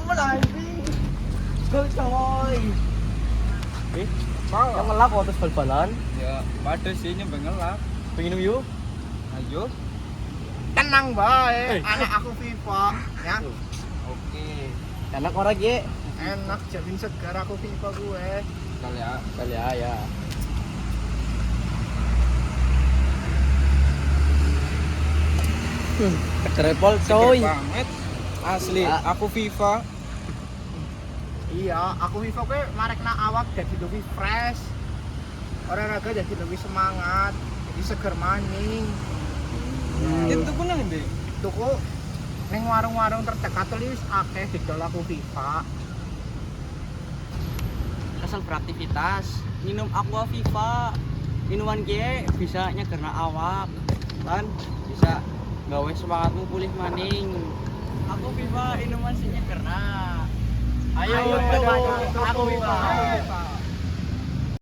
naman anjing. Gol coy. Yang ngelak waktu bal-balan. Ya, pada sih nyampe ngelak. Pengen minum yuk. Ayo. Tenang bae, anak aku FIFA ya. Oke. Enak orang ye. Enak jamin segar aku FIFA gue. Kali ya. Kali ya. Ketrepol coy. Seger banget. Asli, Ya. aku FIFA. Iya, aku FIFA gue marekna awak jadi lebih fresh. Olahraga jadi lebih semangat, jadi seger maning. Itu pun nang ndi? Tuku neng warung-warung terdekat tuh wis akeh didol aku FIFA. Asal beraktivitas, minum aqua viva, minuman kie bisa nyegerna awak, kan bisa gawe semangatmu pulih maning. Aku viva minuman sing nyegerna. Ayo, Ayo, aku viva.